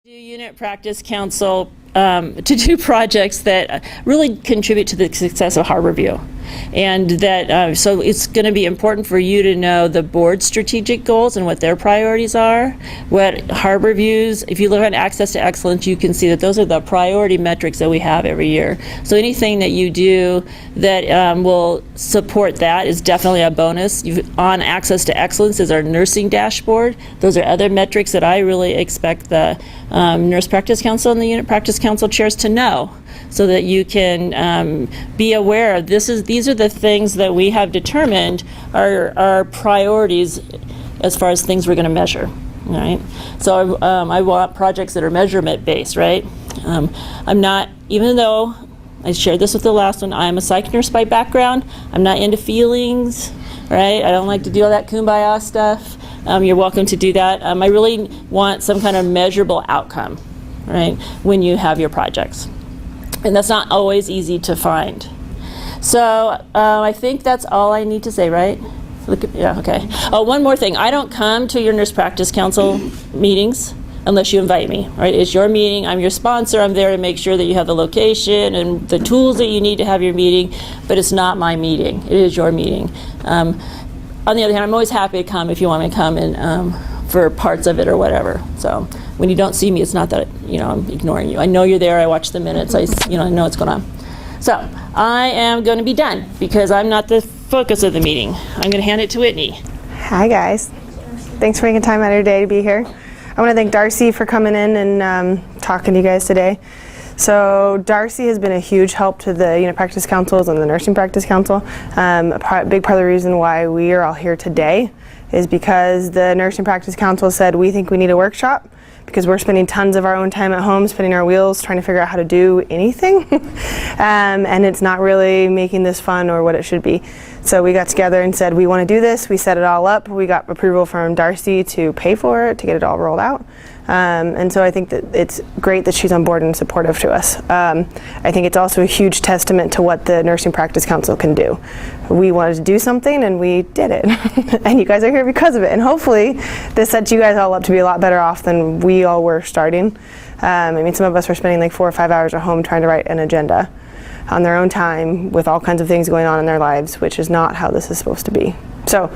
Do unit practice council to do projects that really contribute to the success of Harborview. And that, so it's going to be important for you to know the board's strategic goals and what their priorities are. What Harborview's, if you look at Access to Excellence, you can see that those are the priority metrics that we have every year. So anything that you do that will support that is definitely a bonus. On Access to Excellence is our nursing dashboard. Those are other metrics that I really expect the Nurse Practice Council and the Unit Practice Council chairs to know, so that you can be aware of these are the things that we have determined are priorities as far as things we're going to measure. Right? So I want projects that are measurement based, right? I'm not, even though I shared this with the last one, I'm a psych nurse by background, I'm not into feelings, right? I don't like to do all that kumbaya stuff. You're welcome to do that. I really want some kind of measurable outcome, right, when you have your projects. And that's not always easy to find. So I think that's all I need to say, right? Yeah, okay. Oh, one more thing. I don't come to your Nurse Practice Council meetings unless you invite me, right? It's your meeting. I'm your sponsor. I'm there to make sure that you have the location and the tools that you need to have your meeting, but it's not my meeting. It is your meeting. On the other hand, I'm always happy to come if you want me to come and for parts of it or whatever. So when you don't see me, it's not that I'm ignoring you. I know you're there. I watch the minutes. I know what's going on. So I am going to be done because I'm not the focus of the meeting. I'm going to hand it to Whitney. Hi guys. Thanks for making time out of your day to be here. I want to thank Darcy for coming in and talking to you guys today. So Darcy has been a huge help to the unit practice councils and the nursing practice council. A big part of the reason why we are all here today is because the nursing practice council said we think we need a workshop because we're spending tons of our own time at home spinning our wheels trying to figure out how to do anything and it's not really making this fun or what it should be. So we got together and said we want to do this. We set it all up. We got approval from Darcy to pay for it, to get it all rolled out. And so I think that it's great that she's on board and supportive to us. I think it's also a huge testament to what the Nursing Practice Council can do. We wanted to do something and we did it. And you guys are here because of it. And hopefully this sets you guys all up to be a lot better off than we all were starting. I mean, some of us were spending like 4 or 5 hours at home trying to write an agenda on their own time with all kinds of things going on in their lives, which is not how this is supposed to be. So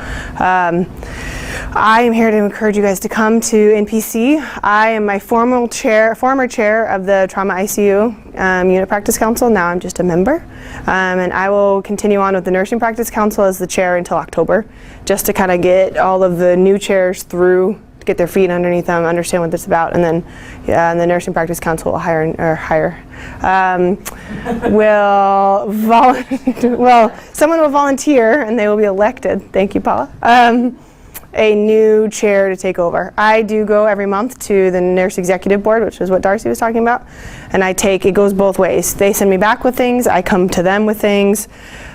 I am here to encourage you guys to come to NPC. I am my former chair of the Trauma ICU Unit Practice Council. Now I'm just a member. And I will continue on with the Nursing Practice Council as the chair until October, just to kind of get all of the new chairs through, get their feet underneath them, understand what this is about, and then the Nursing Practice Council will someone will volunteer and they will be elected. Thank you, Paula. A new chair to take over. I do go every month to the Nurse Executive Board, which is what Darcy was talking about, and it goes both ways. They send me back with things, I come to them with things.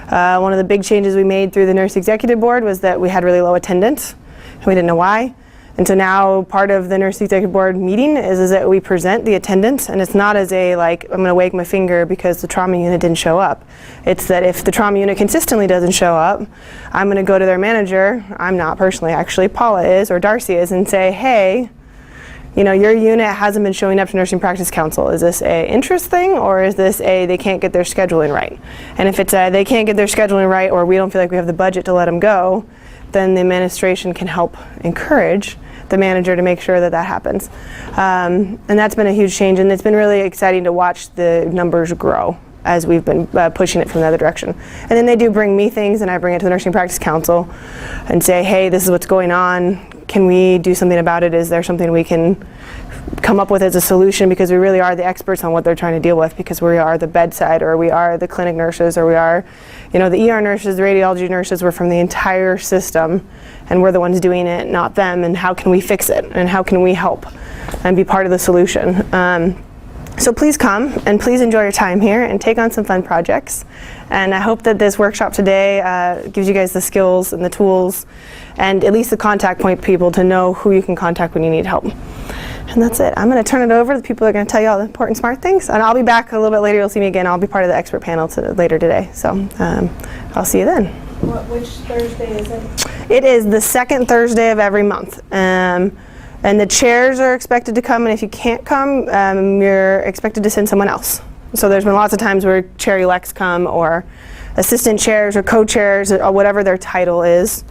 One of the big changes we made through the Nurse Executive Board was that we had really low attendance, and we didn't know why. And so now part of the Nurse Executive Board meeting is that we present the attendance, and it's not as a like, I'm going to wag my finger because the trauma unit didn't show up. It's that if the trauma unit consistently doesn't show up, I'm going to go to their manager, I'm not personally, actually Paula is, or Darcy is, and say, hey, your unit hasn't been showing up to Nursing Practice Council. Is this a interest thing, or is this a they can't get their scheduling right? And if it's a they can't get their scheduling right, or we don't feel like we have the budget to let them go, then the administration can help encourage the manager to make sure that that happens. And that's been a huge change, and it's been really exciting to watch the numbers grow as we've been pushing it from the other direction. And then they do bring me things, and I bring it to the Nursing Practice Council and say, hey, this is what's going on. Can we do something about it? Is there something we can come up with as a solution? Because we really are the experts on what they're trying to deal with, because we are the bedside, or we are the clinic nurses, or we are the ER nurses, the radiology nurses. We're from the entire system, and we're the ones doing it, not them. And how can we fix it? And how can we help and be part of the solution? So please come and please enjoy your time here and take on some fun projects. And I hope that this workshop today gives you guys the skills and the tools and at least the contact point people to know who you can contact when you need help. And that's it. I'm going to turn it over to the people that are going to tell you all the important smart things. And I'll be back a little bit later. You'll see me again. I'll be part of the expert panel later today. So I'll see you then. Which Thursday is it? It is the second Thursday of every month. And the chairs are expected to come, and if you can't come, you're expected to send someone else. So there's been lots of times where chair-elects come, or assistant chairs or co-chairs, or whatever their title is.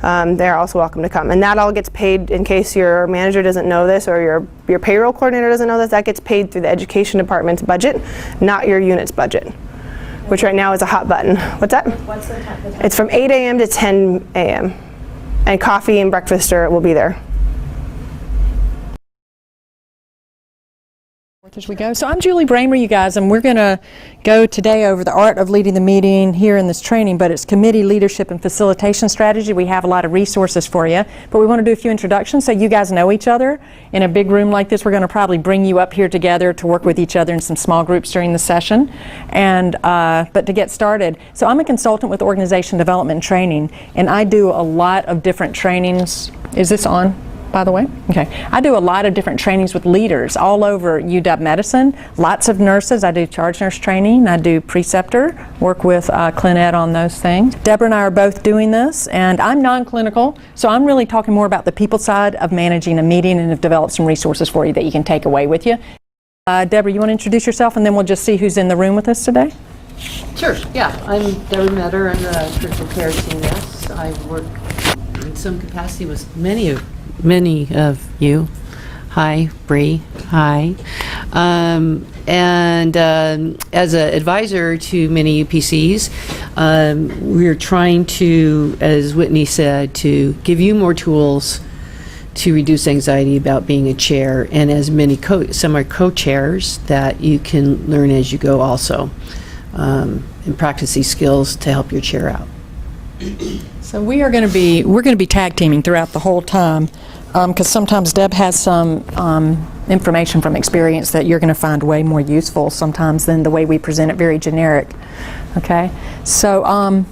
They're also welcome to come. And that all gets paid, in case your manager doesn't know this or your payroll coordinator doesn't know this, that gets paid through the education department's budget, not your unit's budget, which right now is a hot button. What's that? What's the time? It's from 8 a.m. to 10 a.m. And coffee and breakfast will be there. As we go. So I'm Julie Bramer, you guys, and we're going to go today over the art of leading the meeting here in this training, but it's committee leadership and facilitation strategy. We have a lot of resources for you, but we want to do a few introductions so you guys know each other. In a big room like this, we're going to probably bring you up here together to work with each other in some small groups during the session. And but to get started, so I'm a consultant with organization development and training, and I do a lot of different trainings. Is this on? By the way? Okay. I do a lot of different trainings with leaders all over UW Medicine. Lots of nurses. I do charge nurse training. I do preceptor, work with ClinEd on those things. Deborah and I are both doing this, and I'm non-clinical, so I'm really talking more about the people side of managing a meeting, and have developed some resources for you that you can take away with you. Deborah, you want to introduce yourself, and then we'll just see who's in the room with us today? Sure, yeah. I'm Deborah Metter. I'm the critical care CNS. I work in some capacity with many of you. Hi, Bree. Hi. And as an advisor to many UPCs, we're trying to, as Whitney said, to give you more tools to reduce anxiety about being a chair, and as many some are co-chairs that you can learn as you go also, and practice these skills to help your chair out. So we're going to be tag teaming throughout the whole time, because sometimes Deb has some information from experience that you're going to find way more useful sometimes than the way we present it, very generic. Okay, so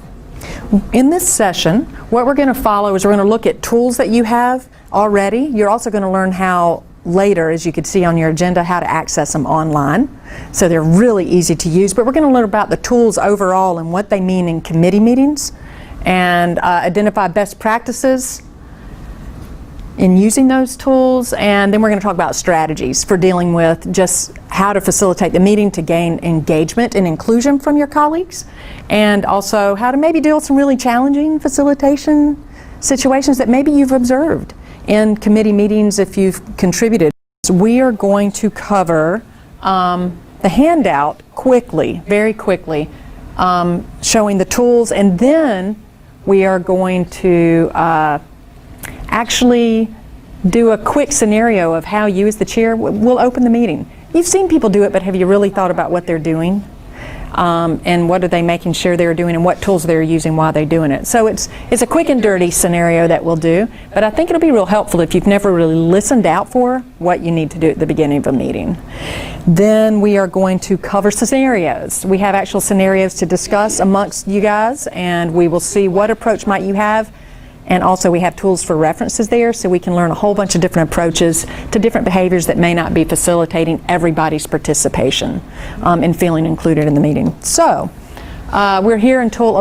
in this session, what we're going to follow is we're going to look at tools that you have already. You're also going to learn how later, as you could see on your agenda, how to access them online. So they're really easy to use, but we're going to learn about the tools overall and what they mean in committee meetings, and identify best practices in using those tools, and then we're going to talk about strategies for dealing with just how to facilitate the meeting to gain engagement and inclusion from your colleagues, and also how to maybe deal with some really challenging facilitation situations that maybe you've observed in committee meetings if you've contributed. So we are going to cover the handout quickly, very quickly, showing the tools, and then we are going to actually do a quick scenario of how you as the chair will open the meeting. You've seen people do it, but have you really thought about what they're doing? And what are they making sure they're doing, and what tools they're using while they're doing it. So it's a quick and dirty scenario that we'll do, but I think it'll be real helpful if you've never really listened out for what you need to do at the beginning of a meeting. Then we are going to cover scenarios. We have actual scenarios to discuss amongst you guys, and we will see what approach might you have. And also we have tools for references there, so we can learn a whole bunch of different approaches to different behaviors that may not be facilitating everybody's participation and feeling included in the meeting. So we're here until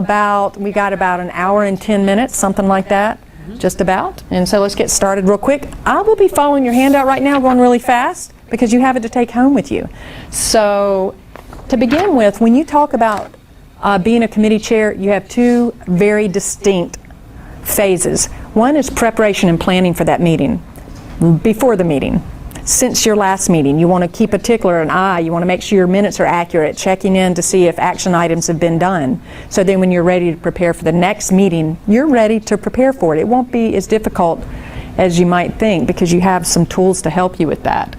we got about an hour and 10 minutes, something like that, just about. And so let's get started real quick. I will be following your handout right now, going really fast, because you have it to take home with you. So to begin with, when you talk about being a committee chair, you have two very distinct phases. One is preparation and planning for that meeting, before the meeting. Since your last meeting, you want to keep a tickler, an eye. You want to make sure your minutes are accurate, checking in to see if action items have been done. So then when you're ready to prepare for the next meeting, you're ready to prepare for it. It won't be as difficult as you might think, because you have some tools to help you with that.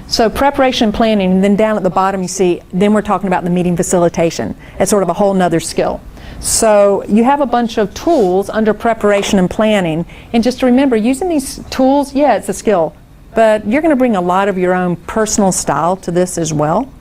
So preparation and planning, and then down at the bottom you see, then we're talking about the meeting facilitation. It's sort of a whole nother skill. So you have a bunch of tools under preparation and planning, and just to remember, using these tools, yeah, it's a skill, but you're going to bring a lot of your own personal style to this as well.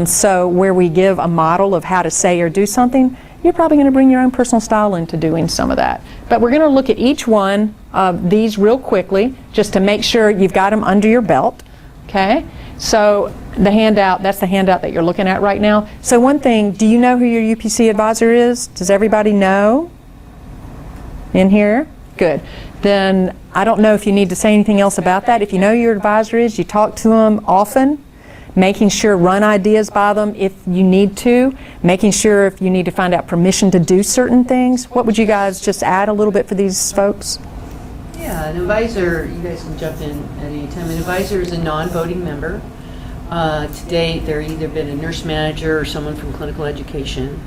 So where we give a model of how to say or do something, you're probably going to bring your own personal style into doing some of that. But we're going to look at each one of these real quickly, just to make sure you've got them under your belt. Okay? So the handout, that's the handout that you're looking at right now. So one thing, do you know who your UPC advisor is? Does everybody know in here? Good. Then I don't know if you need to say anything else about that. If you know who your advisor is, you talk to them often, making sure run ideas by them if you need to, making sure if you need to find out permission to do certain things. What would you guys just add a little bit for these folks? Yeah, an advisor, you guys can jump in at any time. An advisor is a non-voting member. To date, they're either been a nurse manager or someone from clinical education.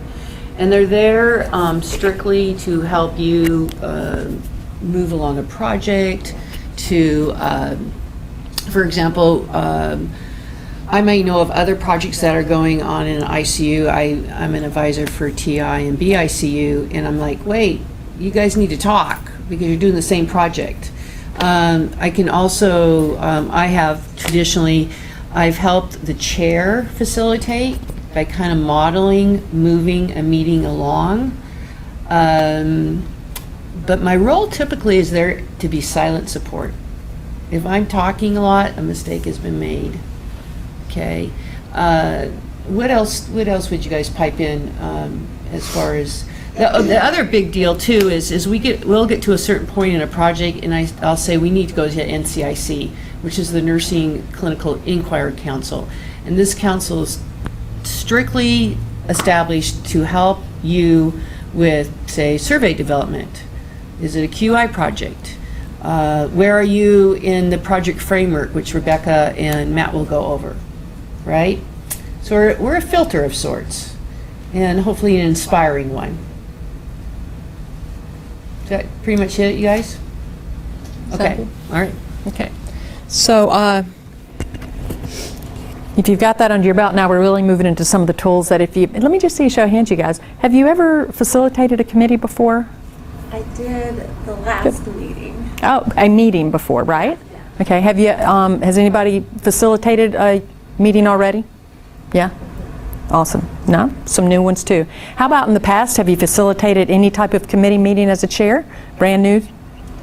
And they're there strictly to help you move along a project, to, for example, I may know of other projects that are going on in an ICU. I'm an advisor for TI and BICU, and I'm like, wait, you guys need to talk because you're doing the same project. I can also, I have traditionally, I've helped the chair facilitate by kind of modeling, moving a meeting along. But my role typically is there to be silent support. If I'm talking a lot, a mistake has been made. Okay. What else would you guys pipe in as far as the other big deal too is we'll get to a certain point in a project and I'll say we need to go to NCIC, which is the Nursing Clinical Inquiry Council, and this council is strictly established to help you with, say, survey development. Is it a QI project? Where are you in the project framework, which Rebecca and Matt will go over, right? So we're a filter of sorts, and hopefully an inspiring one. Is that pretty much it, you guys? Okay, all right. Okay. So if you've got that under your belt, now we're really moving into some of the tools that let me just see a show of hands, you guys. Have you ever facilitated a committee before? I did the last meeting. Oh, a meeting before, right? Yeah. Okay. Have you? Has anybody facilitated a meeting already? Yeah. Awesome. No? Some new ones too. How about in the past? Have you facilitated any type of committee meeting as a chair? Brand new?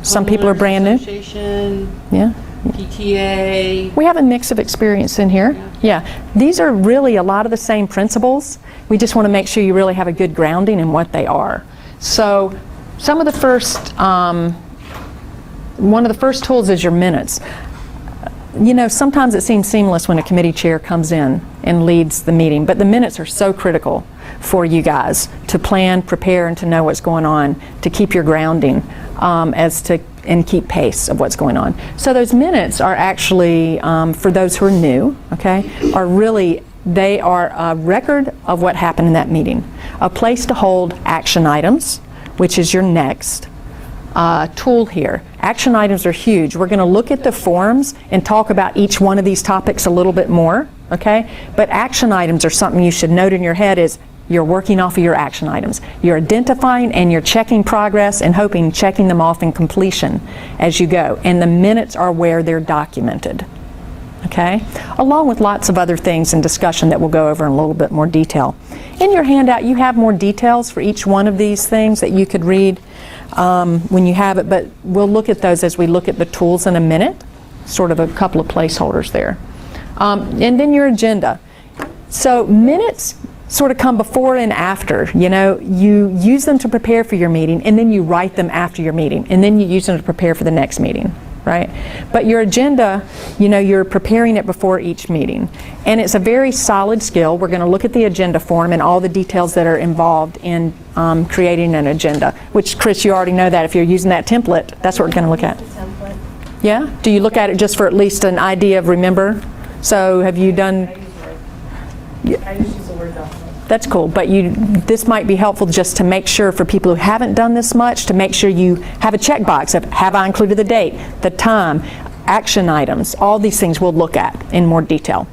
Some people are brand new. Association, Yeah. PTA. We have a mix of experience in here. Yeah. These are really a lot of the same principles. We just want to make sure you really have a good grounding in what they are. So some of the first, one of the first tools is your minutes. You know, sometimes it seems seamless when a committee chair comes in and leads the meeting, but the minutes are so critical for you guys to plan, prepare, and to know what's going on, to keep your grounding and keep pace of what's going on. So those minutes are actually, for those who are new, okay, they are a record of what happened in that meeting, a place to hold action items, which is your next tool here. Action items are huge. We're going to look at the forms and talk about each one of these topics a little bit more, okay? But action items are something you should note in your head is you're working off of your action items. You're identifying and you're checking progress and checking them off in completion as you go. And the minutes are where they're documented, okay? Along with lots of other things in discussion that we'll go over in a little bit more detail. In your handout, you have more details for each one of these things that you could read when you have it, but we'll look at those as we look at the tools in a minute, sort of a couple of placeholders there. And then your agenda. So minutes sort of come before and after. You know, you use them to prepare for your meeting, and then you write them after your meeting, and then you use them to prepare for the next meeting, right? But your agenda, you know, you're preparing it before each meeting. And it's a very solid skill. We're going to look at the agenda form and all the details that are involved in creating an agenda, which, Chris, you already know that. If you're using that template, that's what we're going to look at. Template. Yeah? Do you look at it just for at least an idea of remember? So have you done... I just use the Word document. That's cool, but this might be helpful just to make sure for people who haven't done this much, to make sure you have a checkbox of have I included the date, the time, action items, all these things we'll look at in more detail.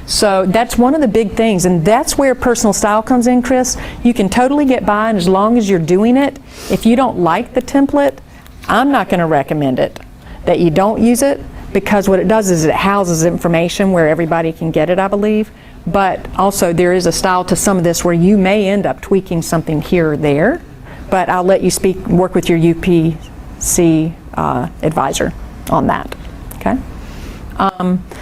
So that's one of the big things, and that's where personal style comes in, Chris. You can totally get by, and as long as you're doing it, if you don't like the template, I'm not going to recommend it, that you don't use it, because what it does is it houses information where everybody can get it, I believe. But also there is a style to some of this where you may end up tweaking something here or there, but I'll let you work with your UPC advisor on that, okay?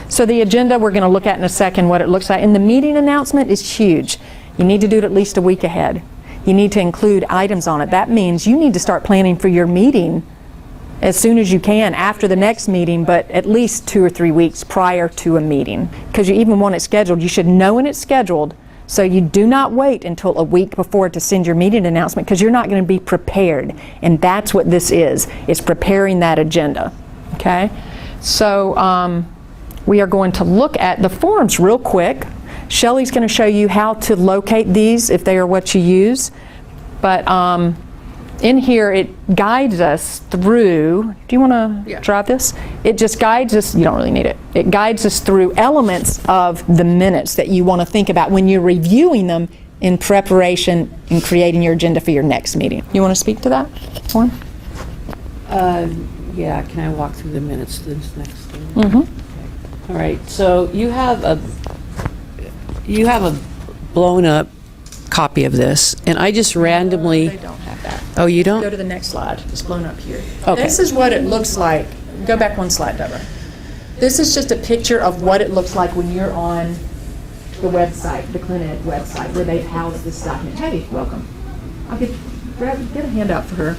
So the agenda we're going to look at in a second what it looks like. And the meeting announcement is huge. You need to do it at least a week ahead. You need to include items on it. That means you need to start planning for your meeting as soon as you can after the next meeting, but at least 2 or 3 weeks prior to a meeting. Because you even want it scheduled, you should know when it's scheduled, so you do not wait until a week before to send your meeting announcement, because you're not going to be prepared. And that's what this is. It's preparing that agenda. Okay? So we are going to look at the forms real quick. Shelley's going to show you how to locate these if they are what you use. But in here, it guides us through, do you want to drive this? It just guides us, you don't really need it. It guides us through elements of the minutes that you want to think about when you're reviewing them in preparation and creating your agenda for your next meeting. You want to speak to that one? Yeah, can I walk through the minutes to this next thing? Mm-hmm. All right, so you have a blown up copy of this, and I just randomly... They don't have that. Oh, you don't? Go to the next slide. It's blown up here. Okay. This is what it looks like. Go back one slide, Deborah. This is just a picture of what it looks like when you're on the website, the clinic website, where they've housed this document. Hey, welcome. I'll get a handout for her.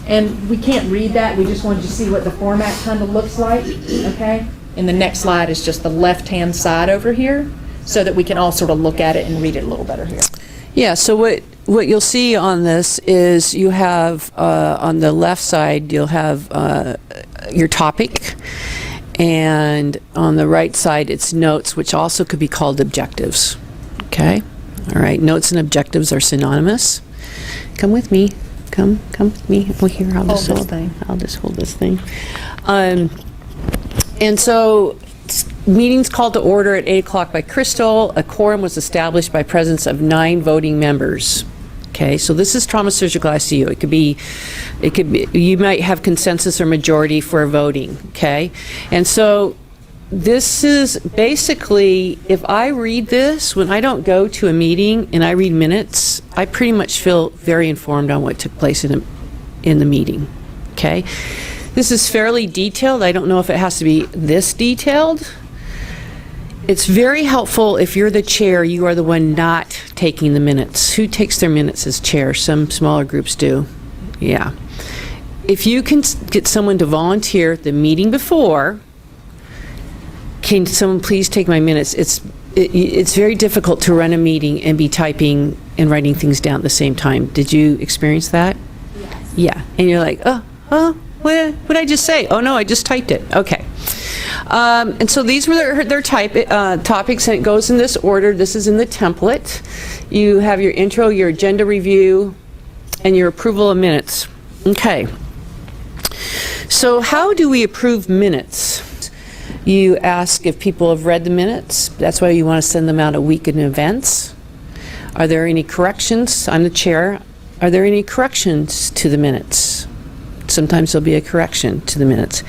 And we can't read that. We just wanted you to see what the format kind of looks like, okay? And the next slide is just the left-hand side over here, so that we can all sort of look at it and read it a little better here. Yeah, so what you'll see on this is you have, on the left side, you'll have your topic, and on the right side, it's notes, which also could be called objectives. Okay? All right, notes and objectives are synonymous. Come with me. Come with me. Oh, here, I'll just hold this thing. And so, meetings called to order at 8 o'clock by Crystal. A quorum was established by presence of 9 voting members. Okay, so this is trauma surgical ICU. It could be, you might have consensus or majority for voting. Okay, and so this is basically, if I read this, when I don't go to a meeting and I read minutes, I pretty much feel very informed on what took place in the meeting. Okay, this is fairly detailed. I don't know if it has to be this detailed. It's very helpful if you're the chair, you are the one not taking the minutes. Who takes their minutes as chair? Some smaller groups do. Yeah. If you can get someone to volunteer the meeting before, can someone please take my minutes? It's very difficult to run a meeting and be typing and writing things down at the same time. Did you experience that? Yes. Yeah. And you're like, what did I just say? Oh no, I just typed it. Okay. And so these were their topics, and it goes in this order. This is in the template. You have your intro, your agenda review, and your approval of minutes. Okay. So how do we approve minutes? You ask if people have read the minutes. That's why you want to send them out a week in advance. Are there any corrections? I'm the chair. Are there any corrections to the minutes? Sometimes there'll be a correction to the minutes.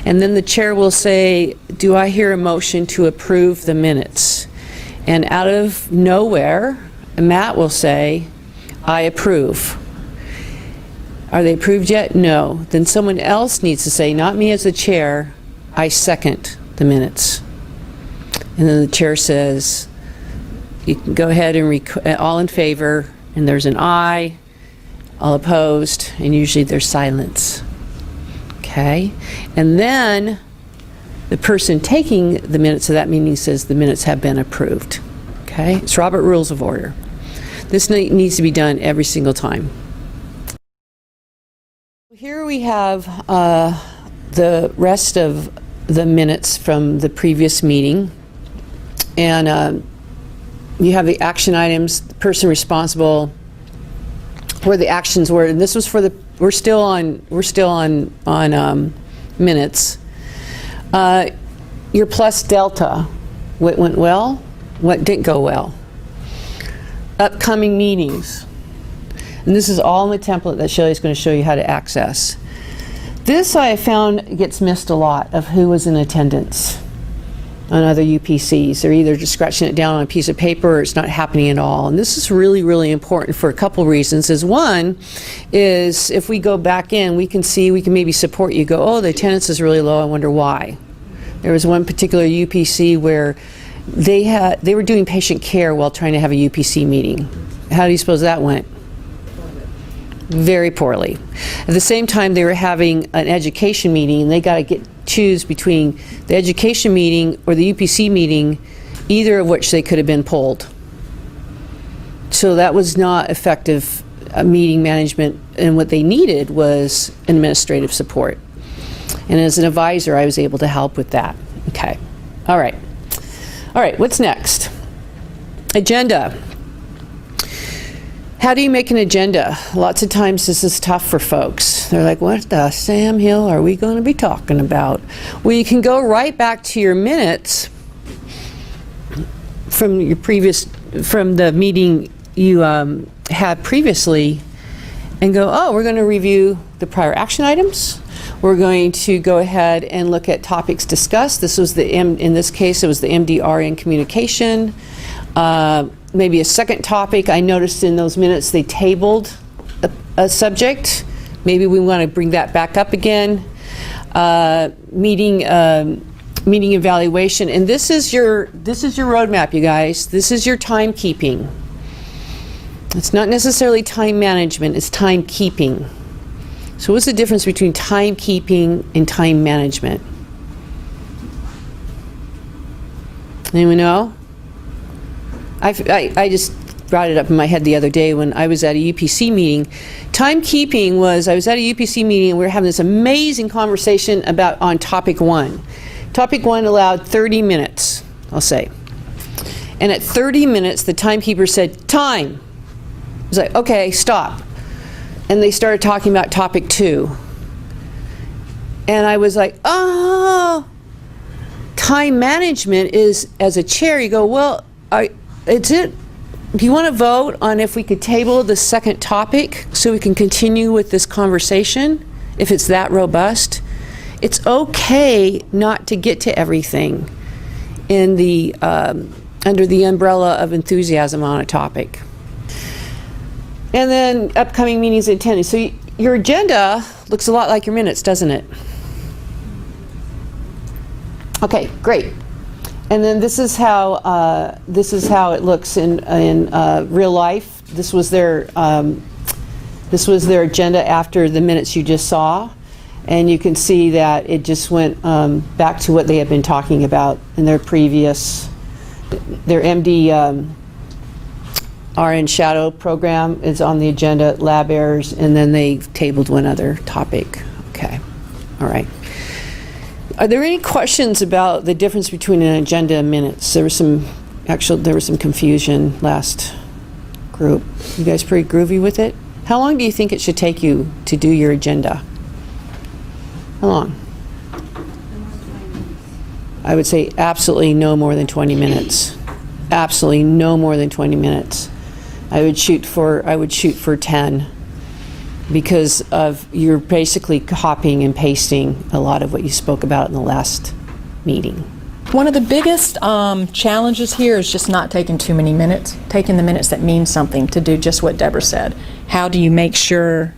And then the chair will say, do I hear a motion to approve the minutes? And out of nowhere, Matt will say, I approve. Are they approved yet? No. Then someone else needs to say, not me as the chair, I second the minutes. And then the chair says, you can go ahead and all in favor, and there's an aye, all opposed, and usually there's silence. Okay? And then the person taking the minutes of that meeting says the minutes have been approved. Okay? It's Robert Rules of Order. This needs to be done every single time. Here we have the rest of the minutes from the previous meeting. And you have the action items, the person responsible, where the actions were, and this was for the, we're still on minutes. Your plus delta, what went well, what didn't go well. Upcoming meetings. And this is all in the template that Shelley's going to show you how to access. This I have found gets missed a lot, of who was in attendance on other UPCs. They're either just scratching it down on a piece of paper or it's not happening at all. And this is really, really important for a couple reasons. One is if we go back in, we can see, we can maybe support you, go, oh, the attendance is really low, I wonder why. There was one particular UPC where they were doing patient care while trying to have a UPC meeting. How do you suppose that went? very poorly. At the same time, they were having an education meeting, and they got to choose between the education meeting or the UPC meeting, either of which they could have been pulled. So that was not effective meeting management, and what they needed was administrative support. And as an advisor, I was able to help with that. Okay. All right. All right, what's next? Agenda. How do you make an agenda? Lots of times this is tough for folks. They're like, what the Sam Hill are we going to be talking about? Well, you can go right back to your minutes from the meeting you had previously and go, oh, we're going to review the prior action items. We're going to go ahead and look at topics discussed. This was in this case, it was the MDR in communication. Maybe a second topic. I noticed in those minutes they tabled a subject. Maybe we want to bring that back up again. Meeting evaluation, and this is your roadmap, you guys. This is your timekeeping. It's not necessarily time management, it's timekeeping. So what's the difference between timekeeping and time management? Anyone know? I just brought it up in my head the other day when I was at a UPC meeting. Timekeeping was, I was at a UPC meeting and we were having this amazing conversation on topic 1. Topic 1 allowed 30 minutes, I'll say. And at 30 minutes, the timekeeper said, time. I was like, okay, stop. And they started talking about topic 2. And I was like, oh, time management is, as a chair, you go, well, do you want to vote on if we could table the second topic so we can continue with this conversation, if it's that robust? It's okay not to get to everything in the under the umbrella of enthusiasm on a topic. And then upcoming meetings and attendance. So your agenda looks a lot like your minutes, doesn't it? Okay, great. And then this is how it looks in real life. This was their agenda after the minutes you just saw, and you can see that it just went back to what they had been talking about in their previous, their MD RN Shadow program is on the agenda, lab errors, and then they tabled one other topic. Okay, all right. Are there any questions about the difference between an agenda and minutes? There was some confusion last group. You guys pretty groovy with it? How long do you think it should take you to do your agenda? How long? I would say absolutely no more than 20 minutes. Absolutely no more than 20 minutes. I would shoot for 10. Because of you're basically copying and pasting a lot of what you spoke about in the last meeting. One of the biggest challenges here is just not taking too many minutes, taking the minutes that mean something to do just what Deborah said. How do you make sure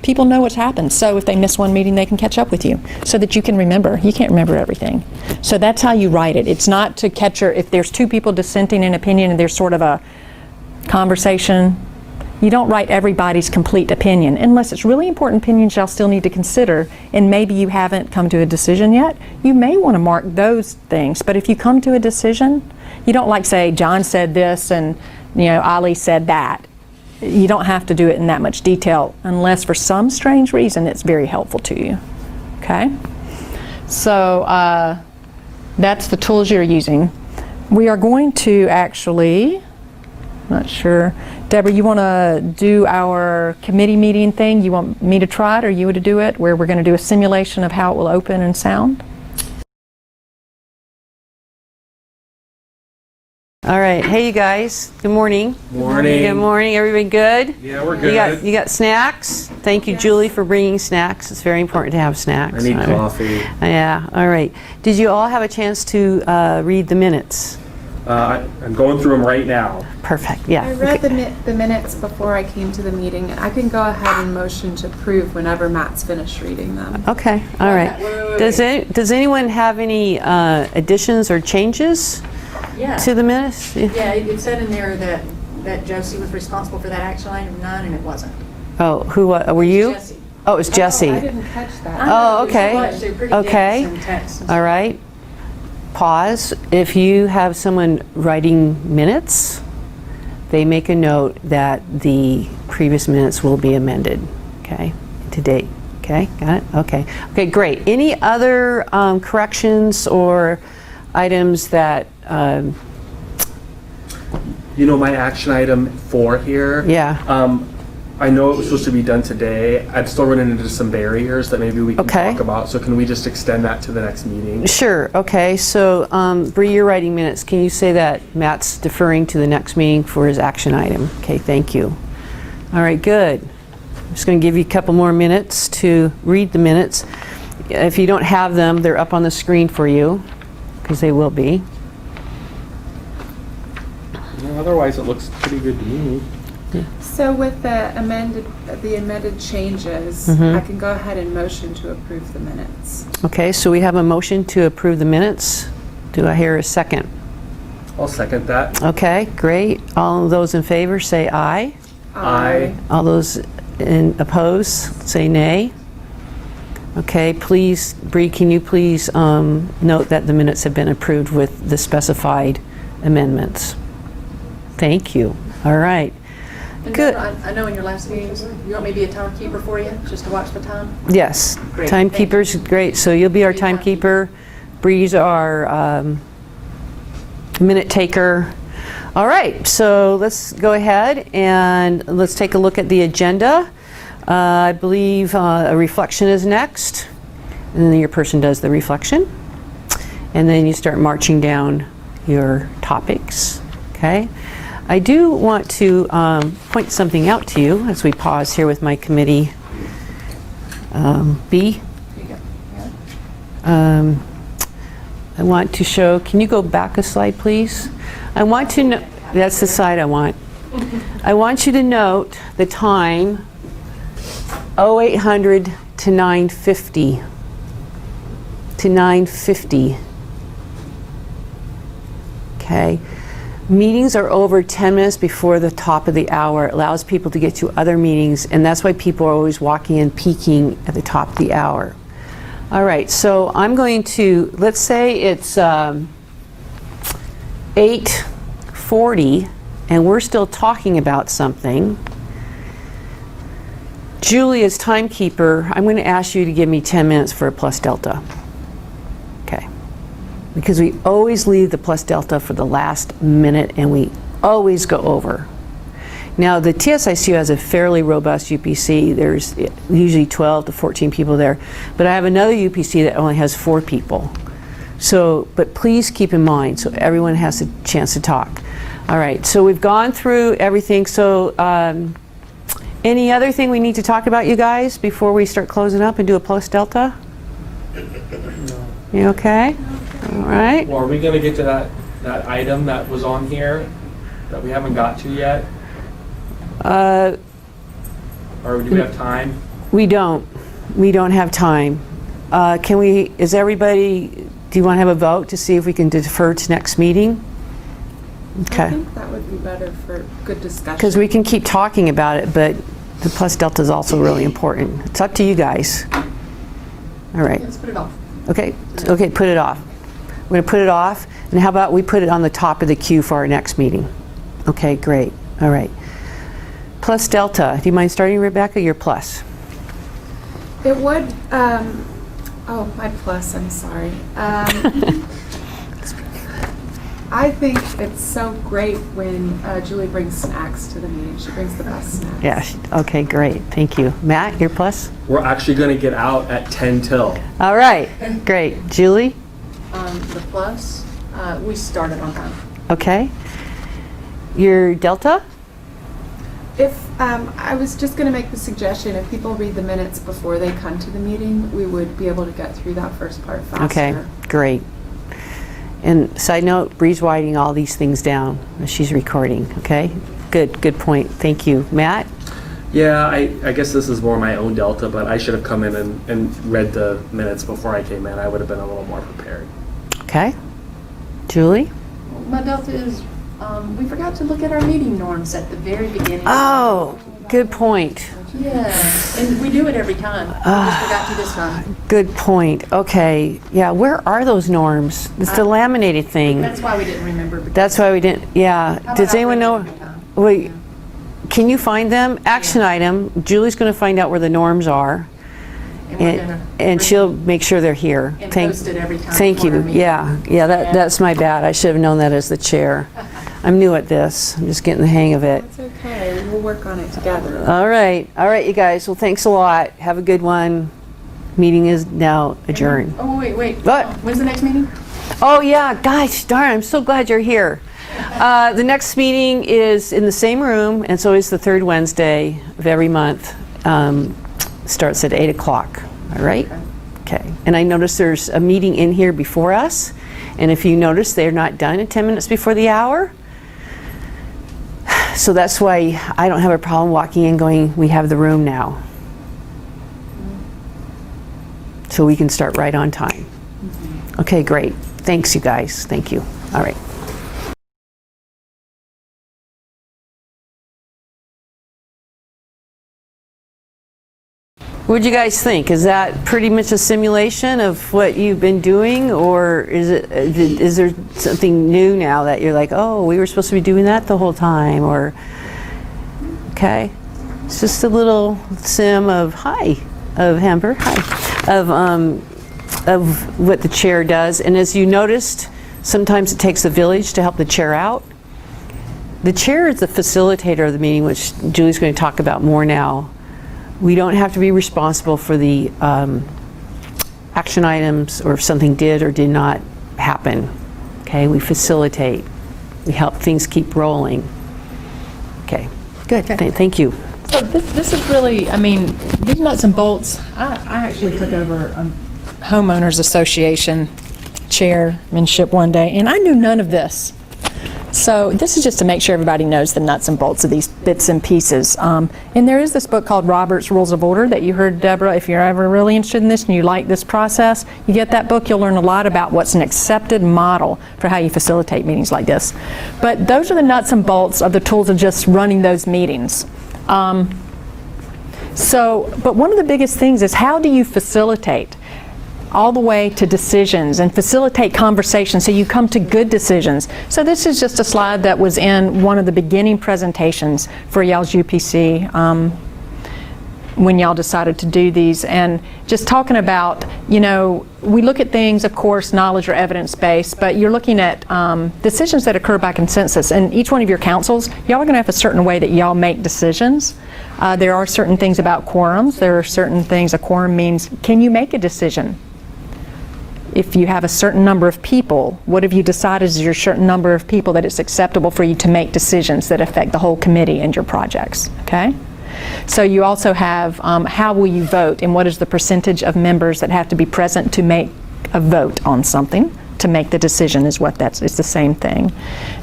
people know what's happened? So if they miss one meeting, they can catch up with you so that you can remember. You can't remember everything. So that's how you write it. It's not to capture, if there's two people dissenting in opinion and there's sort of a conversation, you don't write everybody's complete opinion. Unless it's really important opinions y'all still need to consider, and maybe you haven't come to a decision yet, you may want to mark those things. But if you come to a decision, you don't like say, John said this and Ali said that. You don't have to do it in that much detail unless for some strange reason it's very helpful to you. Okay? So that's the tools you're using. We are going to actually, not sure. Deborah, you want to do our committee meeting thing? You want me to try it or you to do it, where we're going to do a simulation of how it will open and sound? All right. Hey, you guys. Good morning. Morning. Good morning. Everybody good? Yeah, we're good. You got snacks? Thank you, Julie, for bringing snacks. It's very important to have snacks. I need coffee. Yeah. All right. Did you all have a chance to read the minutes? I'm going through them right now. Perfect. Yeah. I read the minutes before I came to the meeting. I can go ahead and motion to approve whenever Matt's finished reading them. Okay. All right. Does anyone have any additions or changes to the minutes? Yeah, it said in there that Josie was responsible for that action item 9, and it wasn't. Oh, who, were you? Oh, it was Jesse. I didn't catch that. Oh, okay. Okay. All right. Pause. If you have someone writing minutes, they make a note that the previous minutes will be amended, okay, to date. Okay, got it? Okay. Okay, great. Any other corrections or items that, You know, my action item 4 here. yeah, I know it was supposed to be done today. I'm still running into some barriers that maybe we can Okay. talk about. So can we just extend that to the next meeting? sure. Okay, so Bree, you're writing minutes. Can you say that Matt's deferring to the next meeting for his action item? Okay, thank you. All right, good. I'm just going to give you a couple more minutes to read the minutes. If you don't have them, they're up on the screen for you, because they will be. Otherwise, it looks pretty good to me. So with the amended changes, Mm-hmm. I can go ahead and motion to approve the minutes. Okay, so we have a motion to approve the minutes. Do I hear a second? I'll second that. Okay, great. All those in favor say aye. Aye. All those opposed say nay. Okay, please, Bree, can you please note that the minutes have been approved with the specified amendments? Thank you. All right. And Good. I know in your last meetings, you want me to be a timekeeper for you, just to watch the time? Yes, Great, timekeeper's great. So you'll be our Be a timekeeper. Bree's our minute taker. All right, so let's go ahead and let's take a look at the agenda. I believe a reflection is next, and then your person does the reflection. And then you start marching down your topics, okay? I do want to point something out to you as we pause here with my committee. B. I want to show, can you go back a slide, please? I want to know, that's the slide I want. I want you to note the time 0800 to 9:50. To 9:50. Okay. Meetings are over 10 minutes before the top of the hour. It allows people to get to other meetings, and that's why people are always walking in, peaking at the top of the hour. All right, so I'm going to, let's say it's 8:40, and we're still talking about something. Julie, as timekeeper, I'm going to ask you to give me 10 minutes for a plus delta. Okay. Because we always leave the plus delta for the last minute, and we always go over. Now, the TSICU has a fairly robust UPC. There's usually 12 to 14 people there. But I have another UPC that only has 4 people. So, but please keep in mind, so everyone has a chance to talk. All right, so we've gone through everything. So, any other thing we need to talk about, you guys, before we start closing up and do a plus delta? You okay? All right. Well, are we going to get to that item that was on here that we haven't got to yet? Or do we have time? We don't have time. Can we, is everybody, do you want to have a vote to see if we can defer to next meeting? I Okay. think that would be better for good discussion. Because we can keep talking about it, but the plus delta is also really important. It's up to you guys. All right. Let's put it off. Okay, okay, put it off. We're going to put it off, and how about we put it on the top of the queue for our next meeting? Okay, great. All right. Plus delta. Do you mind starting, Rebecca? Your plus. It would, oh, my plus, I'm sorry. I think it's so great when Julie brings snacks to the meeting. She brings the best snacks. Yeah, okay, great. Thank you. Matt, your plus? We're actually going to get out at 10 till. All right, great. Julie? The plus, we started on time. Okay. Your delta? If, I was just going to make the suggestion, if people read the minutes before they come to the meeting, we would be able to get through that first part faster. Okay, great. And side note, Bree's writing all these things down as she's recording, okay? Good point. Thank you. Matt? Yeah, I guess this is more my own delta, but I should have come in and read the minutes before I came in. I would have been a little more prepared. Okay. Julie? My delta is, we forgot to look at our meeting norms at the very beginning. Oh, good point. Yeah, and we do it every time. We just forgot to this time. Good point. Okay. Yeah, where are those norms? It's the laminated thing. That's why we didn't remember. because- That's why we didn't, yeah. How Does about anyone know? every time? Wait, can you find them? Action item, Julie's going to find out where the norms are, And we're gonna and bring she'll them make sure they're here. And Thank- post it every time. Thank for our you. meeting. Yeah, that's my bad. I should have known that as the chair. I'm new at this. I'm just getting the hang of it. It's okay, we'll work on it together. All right, you guys. Well, thanks a lot. Have a good one. Meeting is now adjourned. Oh, wait. What? When's the next meeting? Oh yeah, guys, darn, I'm so glad you're here. The next meeting is in the same room, and it's always the third Wednesday of every month. Starts at 8 o'clock, all right? Okay, and I noticed there's a meeting in here before us, and if you notice, they're not done at 10 minutes before the hour. So that's why I don't have a problem walking in going, we have the room now. So we can start right on time. Okay, great. Thanks, you guys. Thank you. All right. What do you guys think? Is that pretty much a simulation of what you've been doing, or is there something new now that you're like, oh, we were supposed to be doing that the whole time, or okay, it's just a little sim of Amber, of what the chair does. And as you noticed, sometimes it takes the village to help the chair out. The chair is the facilitator of the meeting, which Julie's going to talk about more now. We don't have to be responsible for the action items or if something did or did not happen. Okay, we facilitate. We help things keep rolling. Okay, good. Thank you. So this is really, I mean, these nuts and bolts, I actually took over homeowners association chairmanship one day, and I knew none of this. So this is just to make sure everybody knows the nuts and bolts of these bits and pieces. And there is this book called Robert's Rules of Order that you heard, Deborah. If you're ever really interested in this and you like this process, you get that book, you'll learn a lot about what's an accepted model for how you facilitate meetings like this. But those are the nuts and bolts of the tools of just running those meetings. But one of the biggest things is, how do you facilitate all the way to decisions and facilitate conversation so you come to good decisions? So this is just a slide that was in one of the beginning presentations for y'all's UPC when y'all decided to do these, and just talking about, you know, we look at things, of course, knowledge or evidence-based, but you're looking at decisions that occur by consensus. And each one of your councils, y'all are going to have a certain way that y'all make decisions. There are certain things about quorums. There are certain things, a quorum means, can you make a decision? If you have a certain number of people, what have you decided is your certain number of people that it's acceptable for you to make decisions that affect the whole committee and your projects, okay? So you also have how will you vote, and what is the percentage of members that have to be present to make a vote on something, to make the decision is what that's, it's the same thing.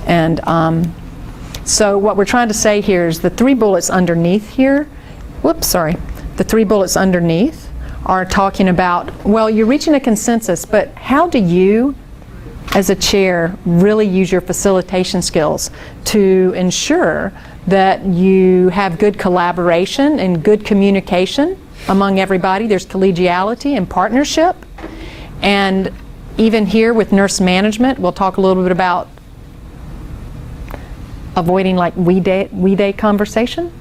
And so what we're trying to say here is the three bullets underneath here, the three bullets underneath are talking about, well, you're reaching a consensus, but how do you, as a chair, really use your facilitation skills to ensure that you have good collaboration and good communication among everybody? There's collegiality and partnership. And even here with nurse management, we'll talk a little bit about avoiding like we day conversation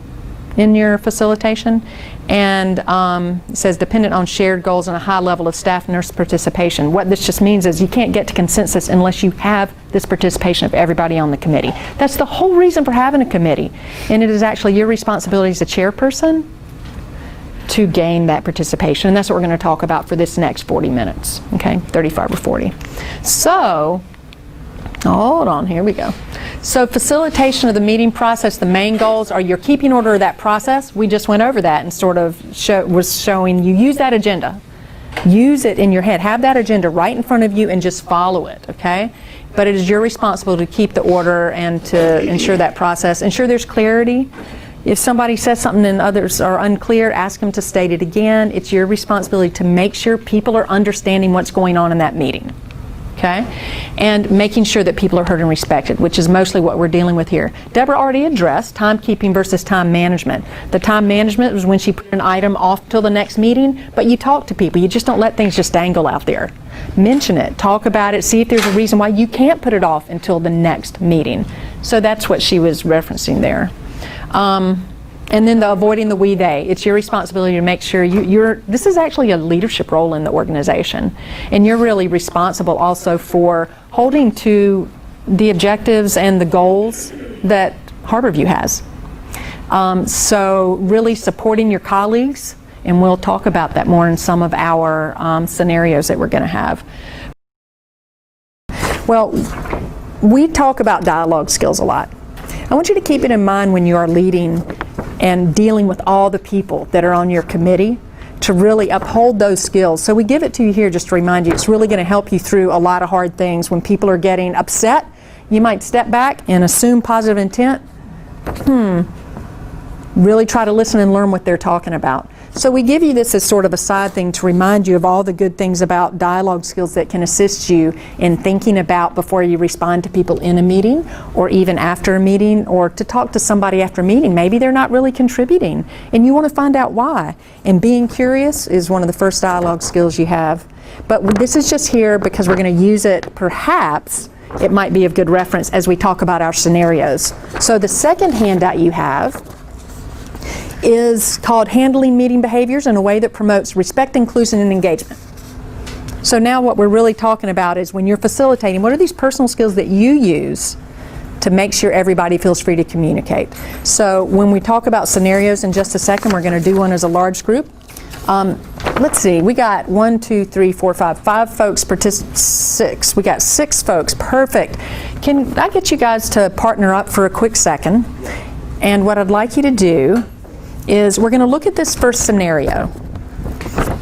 in your facilitation. And it says dependent on shared goals and a high level of staff nurse participation. What this just means is you can't get to consensus unless you have this participation of everybody on the committee. That's the whole reason for having a committee. And it is actually your responsibility as a chairperson to gain that participation. And that's what we're going to talk about for this next 40 minutes, okay, 35 or 40. So, hold on, here we go. So facilitation of the meeting process, the main goals are your keeping order of that process. We just went over that and sort of was showing you use that agenda. Use it in your head. Have that agenda right in front of you and just follow it, okay? But it is your responsibility to keep the order and to ensure that process. Ensure there's clarity. If somebody says something and others are unclear, ask them to state it again. It's your responsibility to make sure people are understanding what's going on in that meeting. Okay? And making sure that people are heard and respected, which is mostly what we're dealing with here. Deborah already addressed timekeeping versus time management. The time management was when she put an item off till the next meeting, but you talk to people. You just don't let things just dangle out there. Mention it, talk about it, see if there's a reason why you can't put it off until the next meeting. So that's what she was referencing there. And then the avoiding the we, they. It's your responsibility to make sure this is actually a leadership role in the organization. And you're really responsible also for holding to the objectives and the goals that Harborview has. So really supporting your colleagues, and we'll talk about that more in some of our scenarios that we're going to have. Well, we talk about dialogue skills a lot. I want you to keep it in mind when you are leading and dealing with all the people that are on your committee to really uphold those skills. So we give it to you here just to remind you, it's really going to help you through a lot of hard things. When people are getting upset, you might step back and assume positive intent. Really try to listen and learn what they're talking about. So we give you this as sort of a side thing to remind you of all the good things about dialogue skills that can assist you in thinking about before you respond to people in a meeting, or even after a meeting, or to talk to somebody after a meeting. Maybe they're not really contributing and you want to find out why. And being curious is one of the first dialogue skills you have. But this is just here because we're going to use it, perhaps it might be of good reference as we talk about our scenarios. So the second handout you have is called Handling Meeting Behaviors in a Way That Promotes Respect, Inclusion, and Engagement. So now what we're really talking about is when you're facilitating, what are these personal skills that you use to make sure everybody feels free to communicate? So when we talk about scenarios in just a second, we're going to do one as a large group. Let's see, we got 1, 2, 3, 4, 5 folks six. We got 6 folks, perfect. Can I get you guys to partner up for a quick second? And what I'd like you to do is we're going to look at this first scenario,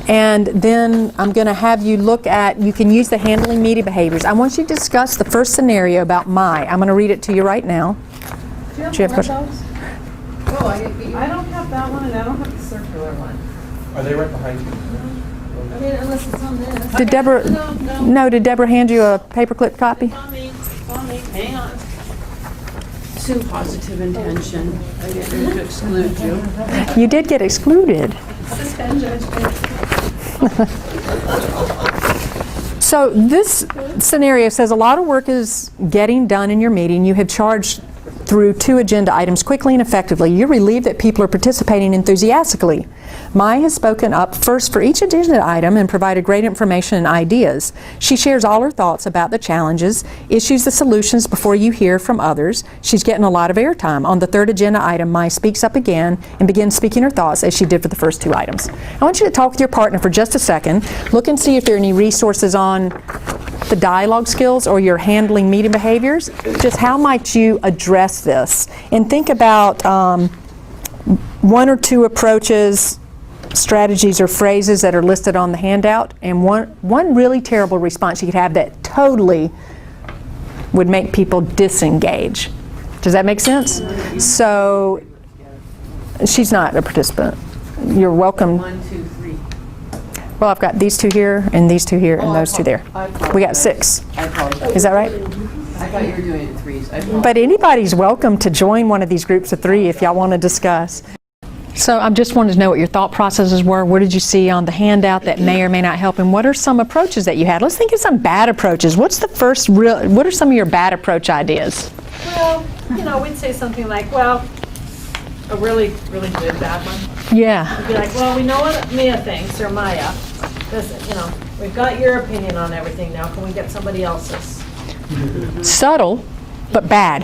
and then I'm going to have you look at, you can use the handling media behaviors. I want you to discuss the first scenario about I'm going to read it to you right now. Do you have Jeff, one of those? Oh, I don't have that one, and I don't have the circular one. Are they right behind you? I mean, unless it's on this. Did Deborah, no, did Deborah hand you a paperclip copy? On me, hang on. To positive intention. I didn't mean to exclude you. You did get excluded. Suspend judgment. So this scenario says a lot of work is getting done in your meeting. You have charged through 2 agenda items quickly and effectively. You're relieved that people are participating enthusiastically. Mai has spoken up first for each agenda item and provided great information and ideas. She shares all her thoughts about the challenges, issues the solutions before you hear from others. She's getting a lot of airtime. On the 3rd agenda item, Mai speaks up again and begins speaking her thoughts as she did for the first 2 items. I want you to talk with your partner for just a second. Look and see if there are any resources on the dialogue skills or your handling meeting behaviors. Just how might you address this? And think about 1 or 2 approaches, strategies, or phrases that are listed on the handout, and one really terrible response you could have that totally would make people disengage. Does that make sense? So she's not a participant. You're welcome. 1, 2, 3. Well, I've got these 2 here, and these 2 here, and those 2 there. We got 6. I apologize. Is that right? I thought you were doing it in 3s. I apologize. But anybody's welcome to join one of these groups of 3 if y'all want to discuss. So I just wanted to know what your thought processes were. What did you see on the handout that may or may not help? And what are some approaches that you had? Let's think of some bad approaches. What are some of your bad approach ideas? Well, we'd say something like, well, a really, really good bad one. Yeah. We'd be like, well, we know what Mia thinks, or Maya. This, we've got your opinion on everything now. Can we get somebody else's? Subtle, but bad.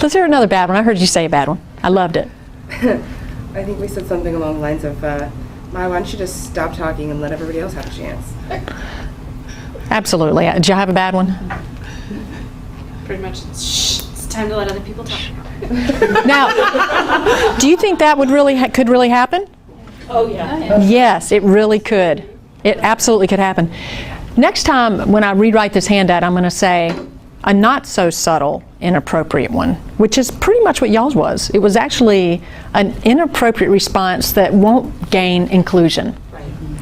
Let's hear another bad one. I heard you say a bad one. I loved it. I think we said something along the lines of, Maya, why don't you just stop talking and let everybody else have a chance? Absolutely. Did you have a bad one? Pretty much, it's time to let other people talk. Now, do you think that would could really happen? Oh, yeah. Yes, it really could. It absolutely could happen. Next time when I rewrite this handout, I'm going to say a not so subtle, inappropriate one, which is pretty much what y'all's was. It was actually an inappropriate response that won't gain inclusion.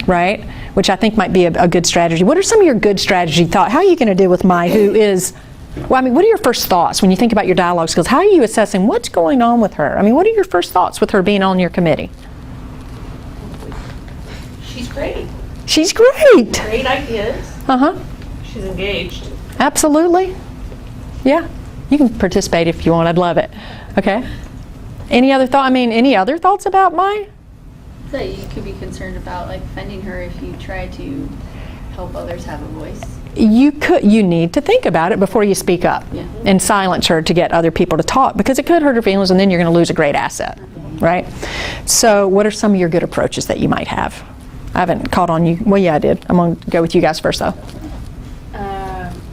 right? Which I think might be a good strategy. What are some of your good strategy thoughts? How are you going to deal with Mai, who is, well, I mean, what are your first thoughts when you think about your dialogue skills? How are you assessing what's going on with her? I mean, what are your first thoughts with her being on your committee? She's great. She's great. Great ideas. Uh-huh. She's engaged. Absolutely. Yeah. You can participate if you want. I'd love it. Okay. Any other any other thoughts about Mai? That you could be concerned about like offending her if you try to help others have a voice. You need to think about it before you speak up and silence her to get other people to talk, because it could hurt her feelings and then you're going to lose a great asset, right? So what are some of your good approaches that you might have? I haven't caught on you. Well, yeah, I did. I'm going to go with you guys first, though.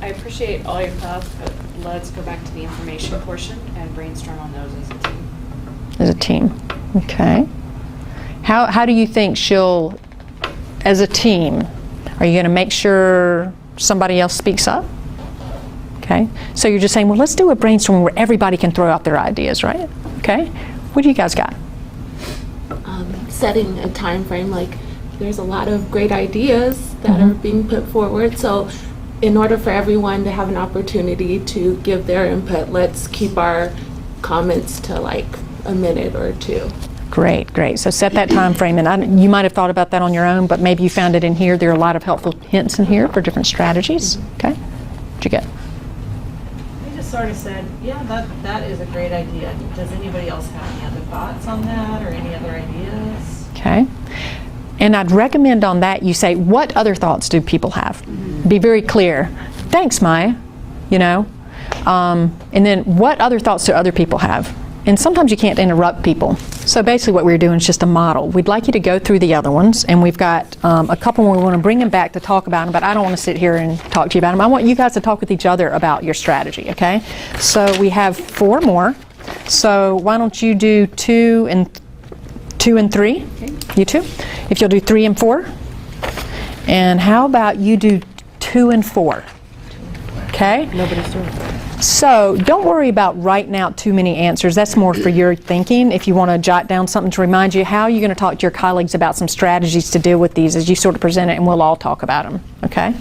I appreciate all your thoughts, but let's go back to the information portion and brainstorm on those as a team. As a team. Okay. How do you think she'll, as a team, are you going to make sure somebody else speaks up? Okay. So you're just saying, well, let's do a brainstorm where everybody can throw out their ideas, right? Okay. What do you guys got? Setting a time frame, like there's a lot of great ideas that are being put forward, so in order for everyone to have an opportunity to give their input, let's keep our comments to like a minute or two. Great, great. So set that time frame, and you might have thought about that on your own, but maybe you found it in here. There are a lot of helpful hints in here for different strategies. Okay, what'd you get? We just sort of said, yeah, that is a great idea. Does anybody else have any other thoughts on that or any other ideas? Okay. And I'd recommend on that you say, what other thoughts do people have? Be very clear. Thanks, Maya, you know. And then what other thoughts do other people have? And sometimes you can't interrupt people. So basically what we're doing is just a model. We'd like you to go through the other ones, and we've got a couple more. We want to bring them back to talk about them, but I don't want to sit here and talk to you about them. I want you guys to talk with each other about your strategy, okay? So we have 4 more. So why don't you do 2 and 3? Okay. You two? If you'll do 3 and 4. And how about you do 2 and 4? Okay? Nobody's doing it. So don't worry about writing out too many answers. That's more for your thinking. If you want to jot down something to remind you, how are you going to talk to your colleagues about some strategies to deal with these as you sort of present it, and we'll all talk about them. Okay?